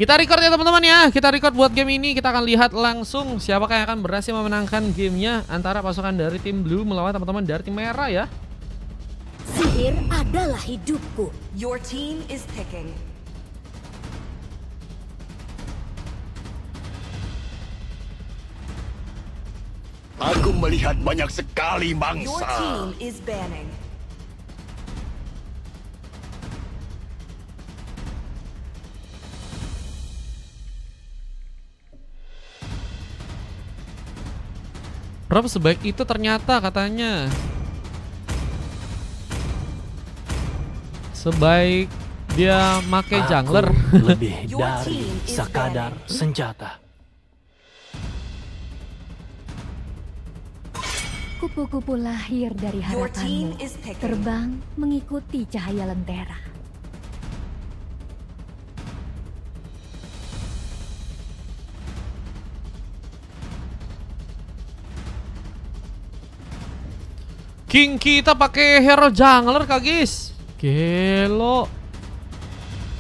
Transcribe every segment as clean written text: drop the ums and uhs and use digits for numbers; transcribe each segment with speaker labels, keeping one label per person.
Speaker 1: Kita record ya teman-teman ya. Kita record buat game ini. Kita akan lihat langsung siapakah yang akan berhasil memenangkan gamenya antara pasukan dari tim blue melawan teman-teman dari tim merah ya.
Speaker 2: Sihir adalah hidupku.
Speaker 3: Your team is picking.
Speaker 4: Aku melihat banyak sekali
Speaker 3: Your
Speaker 4: mangsa.
Speaker 3: team is banning.
Speaker 1: Rob sebaik itu ternyata katanya. Sebaik dia make jungler.
Speaker 5: Lebih dari sekadar senjata.
Speaker 2: Kupu-kupu lahir dari
Speaker 3: Your team
Speaker 2: harapanmu,
Speaker 3: is picking.
Speaker 2: terbang mengikuti cahaya lentera.
Speaker 1: King kita pakai hero jungler kak guys. Gelo.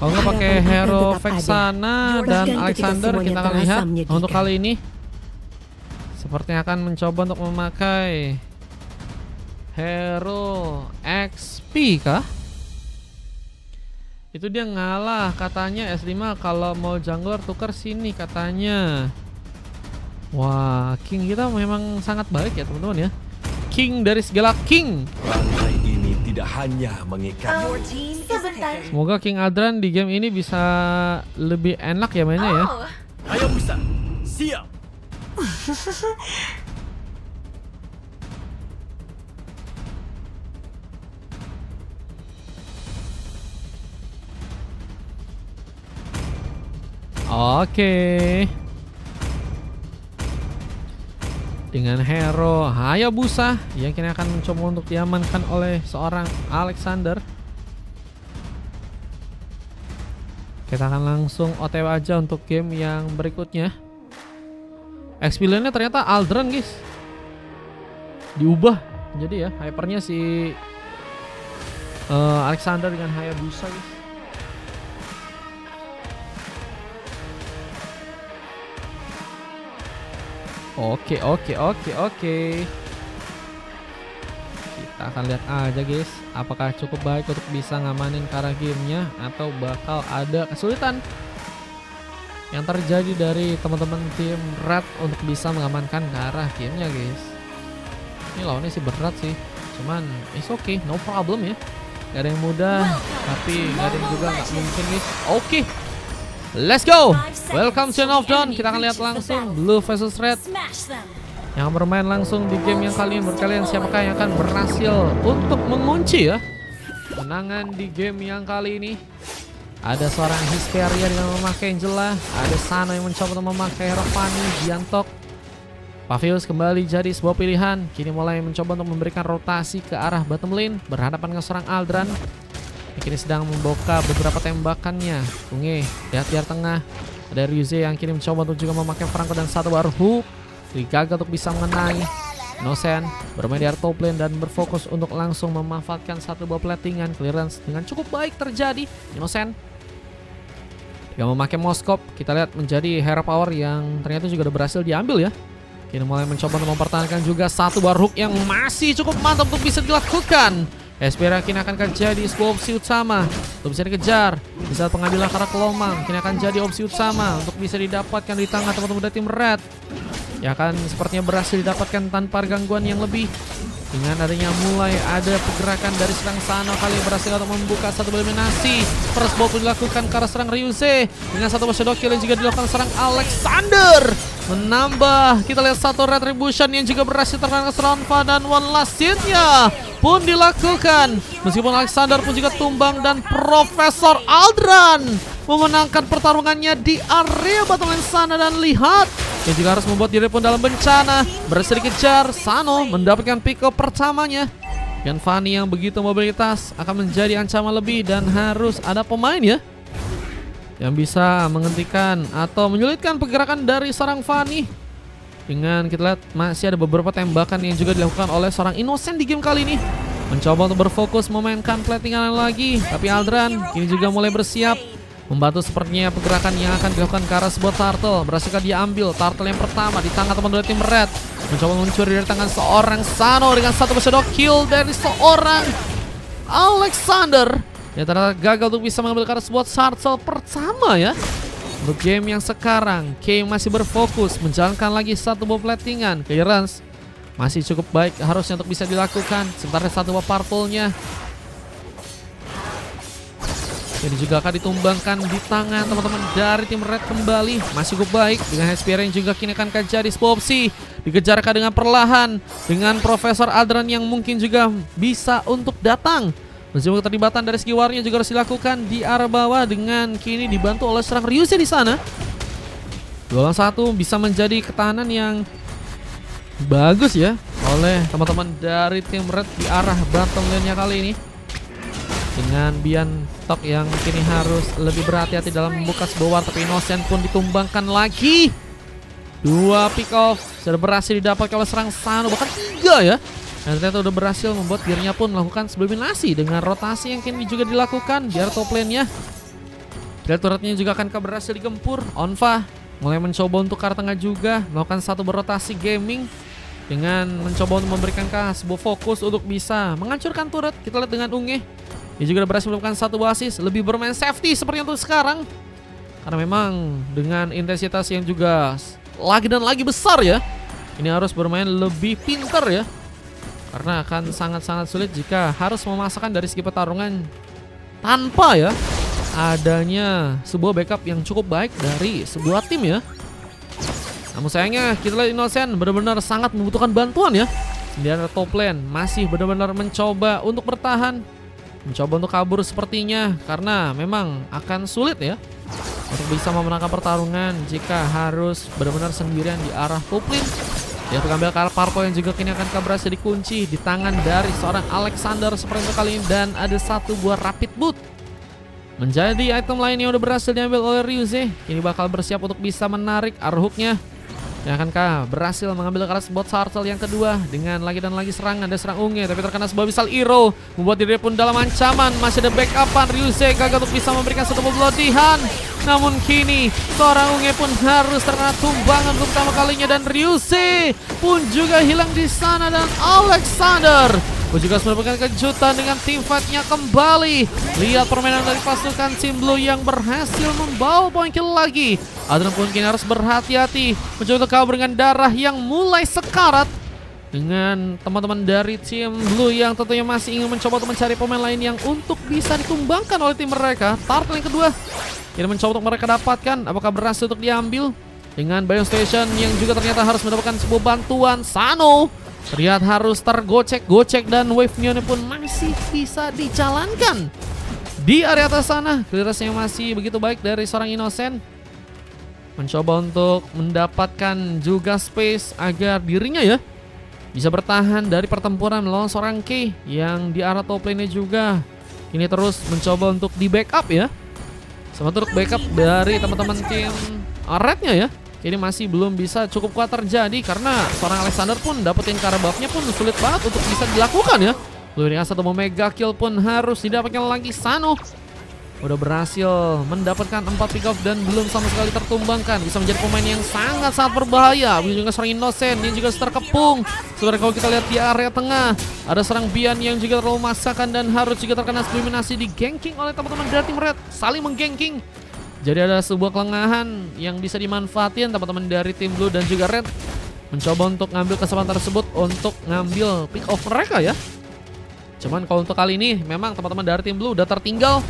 Speaker 1: Kalau nggak pakai hero Vexana dan Alexander, kita akan lihat untuk kali ini. Sepertinya akan mencoba untuk memakai hero XP kah? Itu dia ngalah katanya S5 kalau mau jungler tuker sini katanya. Wah, King kita memang sangat baik ya teman-teman ya. King dari segala King.
Speaker 4: Rantai ini tidak hanya mengikat.
Speaker 3: Your team is picking.
Speaker 1: Semoga King Adran di game ini bisa lebih enak ya mainnya ya.
Speaker 5: Ayo bisa, siap.
Speaker 1: Oke. Dengan hero Hayabusa yang kini akan mencoba untuk diamankan oleh seorang Alexander. Kita akan langsung OTW aja untuk game yang berikutnya. Experience-nya ternyata Aldran guys. Diubah jadi ya hypernya si Alexander dengan Hayabusa guys. Oke. Kita akan lihat aja guys, apakah cukup baik untuk bisa ngamanin ke arah gamenya atau bakal ada kesulitan yang terjadi dari teman-teman tim Red untuk bisa mengamankan ke arah gamenya guys. Ini lawannya sih berat sih, cuman it's okay, no problem ya. Gak ada yang mudah, tapi gak ada yang juga gak mungkin guys. Oke. Let's go. Welcome to Of Dawn. Kita akan lihat langsung Blue versus Red yang bermain langsung di game yang kali ini. Berkalian siapakah yang akan berhasil untuk mengunci ya kemenangan di game yang kali ini. Ada seorang Hisperia dengan memakai Angela, ada Sano yang mencoba untuk memakai hero Fanny, Giantok. Pavius kembali jadi sebuah pilihan. Kini mulai mencoba untuk memberikan rotasi ke arah bottom lane berhadapan dengan seorang Aldran. Kini sedang membuka beberapa tembakannya. Tunge lihat di tengah. Ada Ryuze yang kini mencoba untuk juga memakai Franco dan satu bar hook. Gagal untuk bisa mengenai. Innocent bermain di area top lane dan berfokus untuk langsung memanfaatkan satu buah platingan. Clearance dengan cukup baik terjadi. Innocent yang memakai Moskop. Kita lihat menjadi hero power yang ternyata juga udah berhasil diambil ya. Kini mulai mencoba untuk mempertahankan juga satu bar hook yang masih cukup mantap untuk bisa dilakukan. Hesperia kini akan jadi sebuah opsi utama untuk bisa dikejar. Di saat pengambilan ke arah Kelomang kini akan jadi opsi utama untuk bisa didapatkan di tangan teman-teman dari tim Red, yang akan sepertinya berhasil didapatkan tanpa gangguan yang lebih. Dengan adanya mulai ada pergerakan dari serang Sano kali berhasil untuk membuka satu eliminasi. First blow pun dilakukan ke arah serang Ryuze dengan satu shadow kill yang juga dilakukan serang Alexander. Menambah kita lihat satu retribution yang juga berhasil terkena Ranva dan one last hit-nya pun dilakukan. Meskipun Alexander pun juga tumbang dan Profesor Aldran memenangkan pertarungannya di area bottom lane sana. Dan lihat, yang juga harus membuat diri pun dalam bencana. Berhasil dikejar, Sano mendapatkan pick up pertamanya. Dan Fanny yang begitu mobilitas akan menjadi ancaman lebih. Dan harus ada pemain ya yang bisa menghentikan atau menyulitkan pergerakan dari seorang Fanny. Dengan kita lihat masih ada beberapa tembakan yang juga dilakukan oleh seorang Innocent di game kali ini. Mencoba untuk berfokus memainkan platingan lagi. Tapi Aldran kini juga mulai bersiap Membantu sepertinya pergerakan yang akan dilakukan ke arah sebuah turtle. Berhasilkah dia ambil turtle yang pertama di tangan teman dari tim red. Mencoba mencuri dari tangan seorang Sano dengan satu shadow kill dari seorang Alexander. Ya ternyata gagal untuk bisa mengambil ke arah sebuah turtle pertama ya. Untuk game yang sekarang, Kay masih berfokus menjalankan lagi satu buah platingan. Clearance masih cukup baik harusnya untuk bisa dilakukan. Sementara satu buah purple-nya ini juga akan ditumbangkan di tangan teman-teman dari tim red kembali. Masih cukup baik dengan HSPR yang juga kini akan jadi sebuah opsi. Dikejarkan dengan perlahan dengan Profesor Aldran yang mungkin juga bisa untuk datang. Meskipun keterlibatan dari segi warnya juga harus dilakukan di arah bawah dengan kini dibantu oleh serang Ryuse di sana. 2 lawan 1 bisa menjadi ketahanan yang bagus ya oleh teman-teman dari tim red di arah bottom lane-nya kali ini. Dengan Bian Tok yang kini harus lebih berhati-hati dalam membuka sebuah war, tapi Innocent pun ditumbangkan lagi. 2 pick off sudah berhasil didapatkan oleh serang Sano, bahkan 3 ya. Dan ternyata udah berhasil membuat dirinya pun melakukan sublimasi dengan rotasi yang kini juga dilakukan di area top lane-nya. Turretnya juga akan berhasil digempur. Onva mulai mencoba untuk ke arah tengah juga, melakukan satu berotasi gaming dengan mencoba untuk memberikan sebuah fokus untuk bisa menghancurkan turret. Kita lihat dengan Unge. Dia juga berhasil melakukan satu basis, lebih bermain safety seperti untuk sekarang. Karena memang dengan intensitas yang juga lagi dan lagi besar ya, ini harus bermain lebih pintar ya. Karena akan sangat-sangat sulit jika harus memasakkan dari segi pertarungan tanpa ya adanya sebuah backup yang cukup baik dari sebuah tim ya. Namun sayangnya kita lihat Innocent benar-benar sangat membutuhkan bantuan ya. Di top lane masih benar-benar mencoba untuk bertahan, mencoba untuk kabur sepertinya, karena memang akan sulit ya untuk bisa memenangkan pertarungan jika harus benar-benar sendirian di arah top lane. Dia mengambil ke Parpo yang juga kini akan berhasil dikunci di tangan dari seorang Alexander seperti itu kali ini. Dan ada satu buah rapid boot menjadi item lain yang udah berhasil diambil oleh Ryuse. Kini bakal bersiap untuk bisa menarik arhooknya yang akankah berhasil mengambil ke arah spot turtle yang kedua dengan lagi dan lagi serangan. Ada serang Unge tapi terkena sebuah misal Iro, membuat diri pun dalam ancaman. Masih ada backupan, Ryuse gagal untuk bisa memberikan satu pelatihan. Namun kini seorang Unge pun harus terkena tumbangan untuk pertama kalinya, dan Ryuse pun juga hilang di sana. Dan Alexander pun juga mendapatkan kejutan dengan tim fight-nya kembali. Lihat permainan dari pasukan tim blue yang berhasil membawa poin kill lagi. Adrian pun kini harus berhati-hati mencoba untuk kabur dengan darah yang mulai sekarat. Dengan teman-teman dari tim blue yang tentunya masih ingin mencoba untuk mencari pemain lain yang untuk bisa ditumbangkan oleh tim mereka. Turtle yang kedua kini mencoba untuk mereka dapatkan. Apakah berhasil untuk diambil dengan Bion Station yang juga ternyata harus mendapatkan sebuah bantuan. Sano terlihat harus tergocek-gocek dan wave neon pun masih bisa dijalankan di area atas sana. Clearance-nya masih begitu baik dari seorang Innocent, mencoba untuk mendapatkan juga space agar dirinya ya bisa bertahan dari pertempuran melawan seorang K yang di arah top lane-nya juga ini terus mencoba untuk di backup ya. Sementara backup dari teman-teman tim red-nya ya ini masih belum bisa cukup kuat terjadi, karena seorang Alexander pun dapetin cara buff-nya pun sulit banget untuk bisa dilakukan ya. Lalu dengan satu mega kill pun harus didapatkan lagi. Sano udah berhasil mendapatkan 4 pick off dan belum sama sekali tertumbangkan. Bisa menjadi pemain yang sangat-sangat berbahaya. Begitu juga serang Innocent yang juga terkepung. Sebenarnya kalau kita lihat di area tengah ada serang Bian yang juga terlalu masakan dan harus juga terkena eliminasi di ganking oleh teman-teman dari tim red. Saling mengganking. Jadi ada sebuah kelengahan yang bisa dimanfaatin teman-teman dari tim blue dan juga red. Mencoba untuk ngambil kesempatan tersebut untuk ngambil pick off mereka ya. Cuman kalau untuk kali ini memang teman-teman dari tim blue udah tertinggal.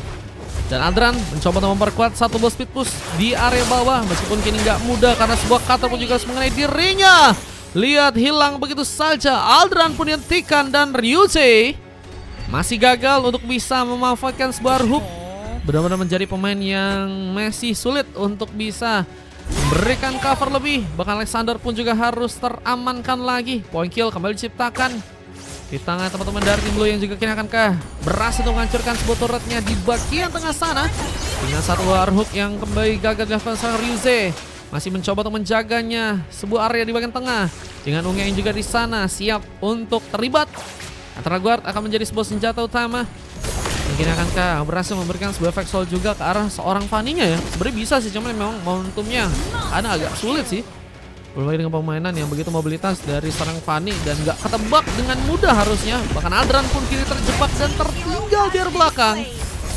Speaker 1: Dan Adran mencoba untuk memperkuat satu buah speed push di area bawah. Meskipun kini nggak mudah karena sebuah cutter pun juga harus mengenai dirinya. Lihat hilang begitu saja. Aldran pun dihentikan dan Ryuse masih gagal untuk bisa memanfaatkan sebuah hook. Benar-benar menjadi pemain yang masih sulit untuk bisa memberikan cover lebih. Bahkan Alexander pun juga harus teramankan lagi. Point kill kembali diciptakan di tangan teman-teman dari tim blue yang juga kini akankah berhasil untuk menghancurkan sebuah turretnya di bagian tengah sana. Dengan satu warhook yang kembali gagal dilakukan sang Ryuse. Masih mencoba untuk menjaganya sebuah area di bagian tengah. Dengan Unge yang juga di sana siap untuk terlibat. Antara guard akan menjadi sebuah senjata utama. Mungkin akankah berhasil memberikan sebuah efek soul juga ke arah seorang Fanny-nya ya. Sebenarnya bisa sih, cuman memang momentumnya ada agak sulit sih. Belum lagi dengan permainan yang begitu mobilitas dari seorang Fanny dan gak ketebak dengan mudah harusnya. Bahkan Aldran pun kini terjebak dan tertinggal di arah belakang.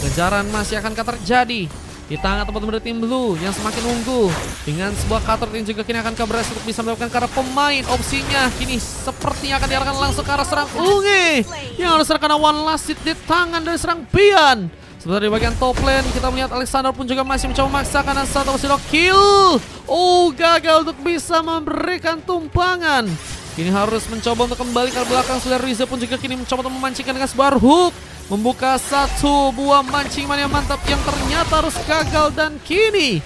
Speaker 1: Kejaran masih akankah terjadi di tangan teman-teman dari tim Blue yang semakin unggul dengan sebuah cutter yang juga kini akankah berhasil untuk bisa mendapatkan ke arah pemain. Opsinya kini sepertinya akan diarahkan langsung ke arah serang Unge yang harus terkena one last hit di tangan dari serang Bian. Sebentar di bagian top lane kita melihat Alexander pun juga masih mencoba memaksakan satu zero kill. Oh, gagal untuk bisa memberikan tumpangan. Kini harus mencoba untuk kembali ke belakang. Sudah Riza pun juga kini mencoba untuk memancingkan dengan sebuah hook. Membuka satu buah mancingan yang mantap yang ternyata harus gagal. Dan kini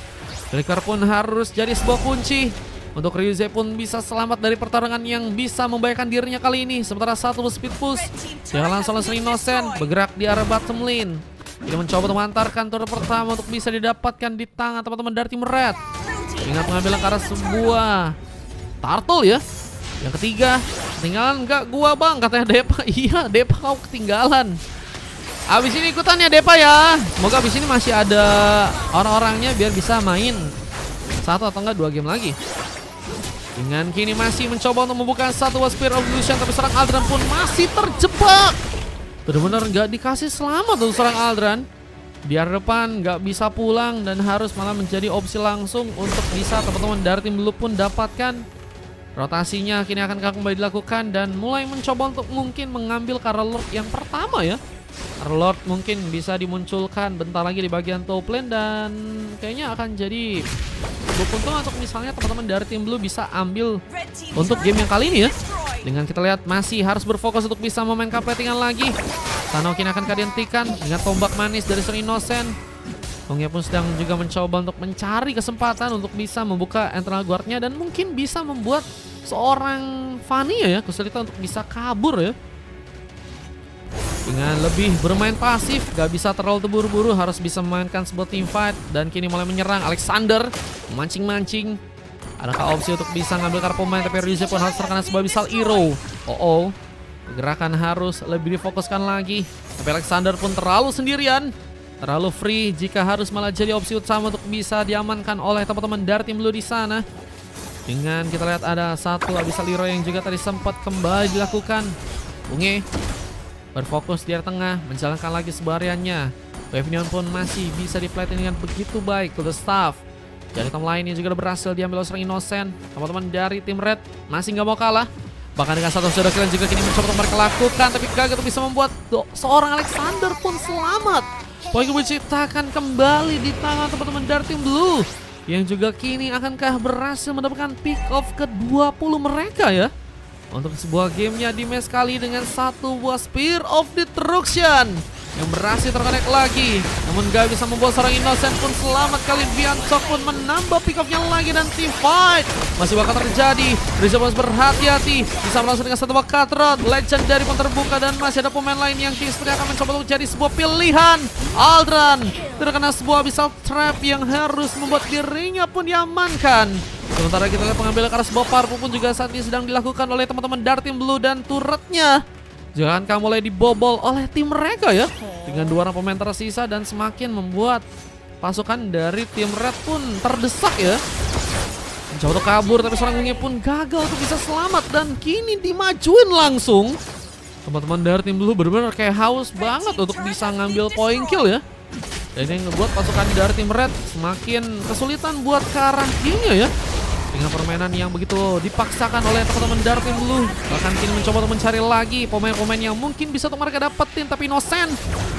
Speaker 1: Flicker pun harus jadi sebuah kunci untuk Ryuze pun bisa selamat dari pertarungan yang bisa membahayakan dirinya kali ini. Sementara satu speed push yang langsung Innocent bergerak di arah bottom lane. Dia mencoba untuk mengantarkan turret pertama untuk bisa didapatkan di tangan teman-teman dari tim Red. Ingat mengambil ke arah sebuah turtle ya. Yang ketiga, ketinggalan nggak gua bang, katanya Depa. Iya, Depa kau ketinggalan. Abis ini ikutan ya Depa ya. Semoga abis ini masih ada orang-orangnya biar bisa main 1 atau enggak 2 game lagi. Dengan kini masih mencoba untuk membuka satu Spear of Illusion, tapi serang Aldran pun masih terjebak. Benar-benar nggak dikasih selamat tuh serang Aldran. Di arah depan nggak bisa pulang dan harus malah menjadi opsi langsung untuk bisa teman-teman dari tim Blue pun dapatkan. Rotasinya kini akan kembali dilakukan dan mulai mencoba untuk mungkin mengambil Karl Lord yang pertama ya. Karl Lord mungkin bisa dimunculkan bentar lagi di bagian top lane dan kayaknya akan jadi beruntung untuk misalnya teman-teman dari tim Blue bisa ambil untuk game yang kali ini ya. Dengan kita lihat masih harus berfokus untuk bisa memainkan platingan lagi. Tano kini akan dihentikan dengan tombak manis dari Sir Innocent. Hongya pun sedang juga mencoba untuk mencari kesempatan untuk bisa membuka internal guardnya dan mungkin bisa membuat seorang Fanny ya kesulitan untuk bisa kabur ya. Dengan lebih bermain pasif, gak bisa terlalu terburu-buru, harus bisa memainkan sebuah team fight. Dan kini mulai menyerang Alexander, memancing-mancing. Adakah opsi untuk bisa ngambil kartu pemain, tapi Ryuze pun harus terkena sebuah misal hero. Gerakan harus lebih difokuskan lagi. Tapi Alexander pun terlalu sendirian, terlalu free jika harus malah jadi opsi utama untuk bisa diamankan oleh teman-teman dari tim Blue di sana. Dengan kita lihat ada satu Abyssal Hero yang juga tadi sempat kembali dilakukan. Unge berfokus di area tengah, menjalankan lagi sebuah areanya. Wavenion pun masih bisa diplatin dengan begitu baik. Cool staff dari tim lainnya juga berhasil diambil oleh Innocent. Teman-teman dari tim Red masih nggak mau kalah. Bahkan dengan satu sudah kalian juga kini mencoba untuk mereka lakukan, tapi gagal untuk bisa membuat seorang Alexander pun selamat. Poin diciptakan kembali di tangan teman-teman dari tim Blue yang juga kini akankah berhasil mendapatkan pick off ke-20 mereka ya. Untuk sebuah gamenya di match kali dengan satu buah Spear of Destruction yang berhasil terkonek lagi. Namun gak bisa membuat seorang Innocent pun selamat kali. Biancok pun menambah pick off-nya lagi dan team fight masih bakal terjadi. Riza harus berhati-hati, bisa langsung dengan satu buah Cutrot. Legendary pun terbuka dan masih ada pemain lain yang seperti akan mencoba untuk jadi sebuah pilihan. Aldran terkena sebuah Abyssal Trap yang harus membuat dirinya pun diamankan. Sementara kita lihat pengambilan ke arah sebuah parpu pun juga saat ini sedang dilakukan oleh teman-teman dari tim Blue dan turretnya jangan kamu mulai dibobol oleh tim mereka ya. Dengan 2 orang pemain tersisa dan semakin membuat pasukan dari tim Red pun terdesak ya. Mencoba untuk kabur tapi seorang Unge pun gagal untuk bisa selamat dan kini dimajuin langsung. Teman-teman dari tim Blue benar-benar kayak haus banget untuk bisa ngambil point kill ya. Dan ini ngebuat pasukan dari tim Red semakin kesulitan buat ke arah killnya ya. Dengan permainan yang begitu dipaksakan oleh teman-teman dari tim Blue. Bahkan kini mencoba untuk mencari lagi pemain-pemain yang mungkin bisa untuk mereka dapetin. Tapi Innocent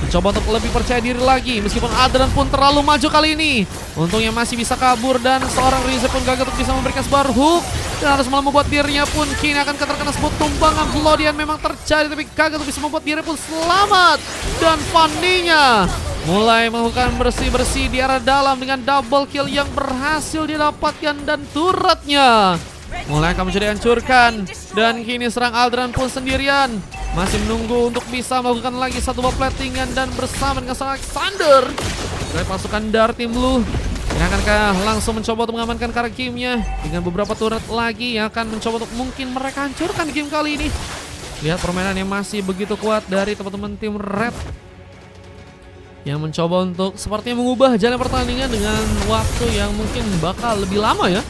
Speaker 1: mencoba untuk lebih percaya diri lagi. Meskipun Aldran pun terlalu maju kali ini. Untungnya masih bisa kabur dan seorang Riza pun gagal untuk bisa memberikan sebuah hook. Dan harus malah membuat dirinya pun kini akan terkena sebuah tumbangan. Bloodian memang terjadi tapi gagal untuk bisa membuat dirinya pun selamat. Dan Fanny-nya mulai melakukan bersih-bersih di arah dalam dengan double kill yang berhasil didapatkan dan turretnya mulai akan menjadi hancurkan. Dan kini serang Aldran pun sendirian masih menunggu untuk bisa melakukan lagi satu buah platingan dan bersama dengan sang Alexander dari pasukan dari tim Blue yang akankah langsung mencoba untuk mengamankan karena gamenya dengan beberapa turret lagi yang akan mencoba untuk mungkin mereka hancurkan di game kali ini. Lihat permainan yang masih begitu kuat dari teman-teman tim Red. yang mencoba untuk sepertinya mengubah jalan pertandingan dengan waktu yang mungkin bakal lebih lama ya.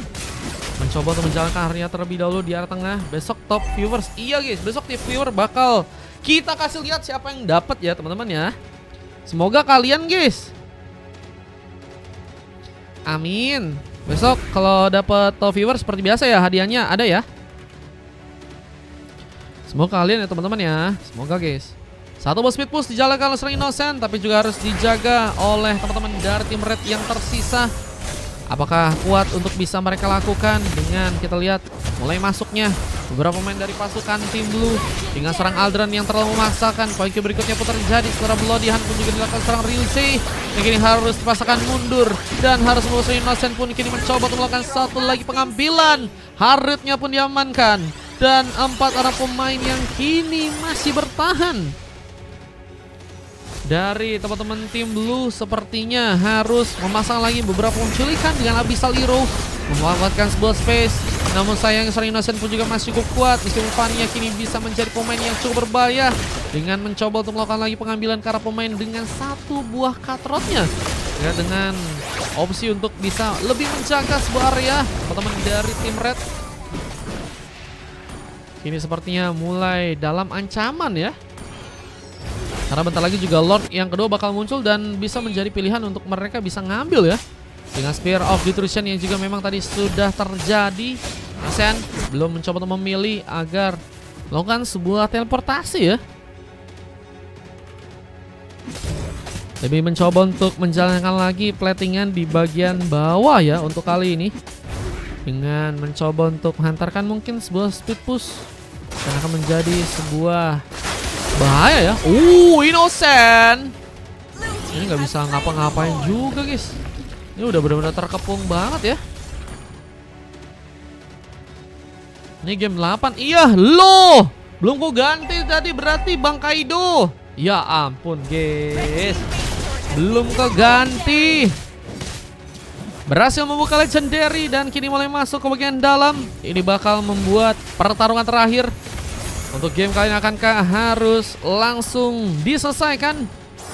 Speaker 1: Mencoba untuk menjalankan harinya terlebih dahulu di area tengah. Besok top viewers, iya guys, besok top viewer bakal kita kasih lihat siapa yang dapat ya teman-teman ya. Semoga kalian guys, amin. Besok kalau dapat top viewer seperti biasa ya, hadiahnya ada ya. Semoga kalian ya teman-teman ya. Semoga guys. Satu ball speed push dijalankan oleh seorang Innocent, tapi juga harus dijaga oleh teman-teman dari tim Red yang tersisa. Apakah kuat untuk bisa mereka lakukan dengan kita lihat mulai masuknya beberapa pemain dari pasukan tim Blue dengan serang Aldran yang terlalu memaksakan. Poin berikutnya pun terjadi setelah Bloody Hunt pun juga dilakukan serang Ryusei yang kini harus dipaksakan mundur dan harus melusuri. Innocent pun kini mencoba untuk melakukan satu lagi pengambilan. Harutnya pun diamankan dan 4 orang pemain yang kini masih bertahan. Dari teman-teman tim Blue sepertinya harus memasang lagi beberapa penculikan dengan Abyssal Hero, memanfaatkan sebuah space. Namun sayang seorang Innocent pun juga masih cukup kuat, meskipun Fanny kini bisa menjadi pemain yang cukup berbahaya dengan mencoba untuk melakukan lagi pengambilan ke arah pemain dengan satu buah katrotnya ya, dengan opsi untuk bisa lebih menjaga sebuah area. Teman-teman dari tim Red kini sepertinya mulai dalam ancaman ya. Karena bentar lagi juga Lord yang kedua bakal muncul dan bisa menjadi pilihan untuk mereka bisa ngambil ya. Dengan Spear of Destruction yang juga memang tadi sudah terjadi. Sen belum mencoba untuk memilih agar melakukan sebuah teleportasi ya. Lebih mencoba untuk menjalankan lagi platingan di bagian bawah ya untuk kali ini. Dengan mencoba untuk menghantarkan mungkin sebuah speed push. Dan akan menjadi sebuah bahaya ya. Innocent. Ini nggak bisa ngapa-ngapain juga guys. Ini udah benar-benar terkepung banget ya. Ini game 8. Iya loh, belum ku ganti tadi berarti Bang Kaido. Ya ampun guys, belum keganti. Berhasil membuka legendary dan kini mulai masuk ke bagian dalam. Ini bakal membuat pertarungan terakhir untuk game kali ini akankah harus langsung diselesaikan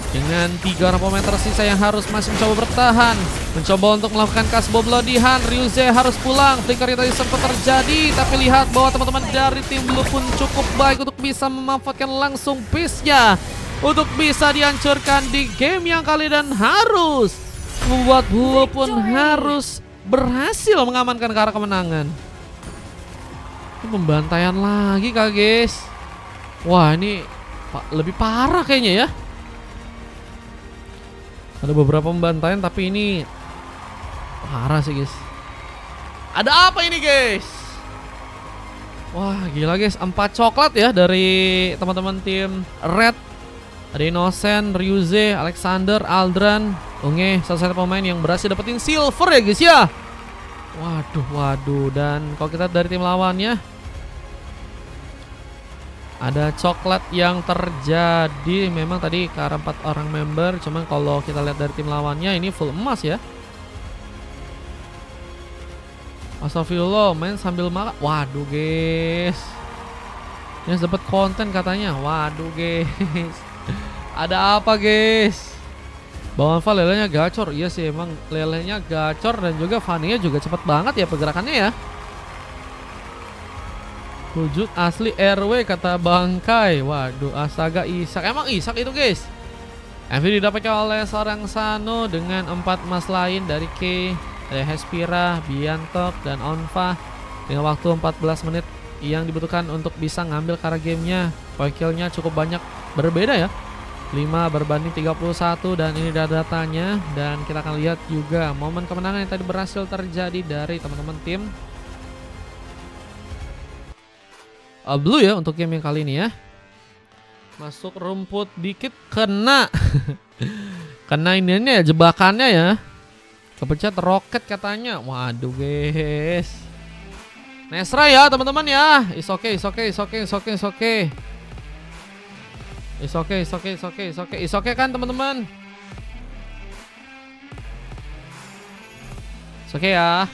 Speaker 1: dengan 3 orang pemain tersisa yang harus masih mencoba bertahan, mencoba untuk melakukan kasbo Bloody Hunt. Ryusei harus pulang, flicker tadi sempat terjadi, tapi lihat bahwa teman-teman dari tim Blue pun cukup baik untuk bisa memanfaatkan langsung base-nya untuk bisa dihancurkan di game yang kali dan harus membuat Blue pun harus berhasil mengamankan ke arah kemenangan. Pembantaian lagi kak guys. Wah ini lebih parah kayaknya ya. Ada beberapa pembantaian tapi ini parah sih guys. Ada apa ini guys? Wah gila guys, 4 coklat ya dari teman-teman tim Red. Ada Innocent, Ryusei, Alexander, Aldran, Unge, salah satu pemain yang berhasil dapetin silver ya guys ya. Waduh. Dan kalau kita dari tim lawannya ada coklat yang terjadi memang tadi ke arah 4 orang member. Cuman kalau kita lihat dari tim lawannya ini full emas ya. Astagfirullah, main sambil makan. Waduh guys, ini dapat konten katanya. Waduh guys, ada apa guys? Bang Alfa lelenya gacor. Iya sih emang lelenya gacor dan juga Fanny-nya juga cepet banget ya pergerakannya ya. Wujud asli RW kata Bangkai. Waduh, astaga Isak. Emang Isak itu guys. MVP didapatkan oleh seorang Sano dengan 4 emas lain dari K, dari Hespira, Biantok, dan Onfa dengan waktu 14 menit yang dibutuhkan untuk bisa ngambil karena gamenya. Point kill-nya cukup banyak, berbeda ya. 5 berbanding 31 dan ini datanya. Dan kita akan lihat juga momen kemenangan yang tadi berhasil terjadi dari teman-teman tim Blue ya untuk game yang kali ini ya. Masuk rumput dikit kena. Kena ininya ya, jebakannya ya. Kepencet roket katanya. Waduh guys. Nesra ya teman-teman ya. It's okay. It's okay kan teman-teman. It's okay ya.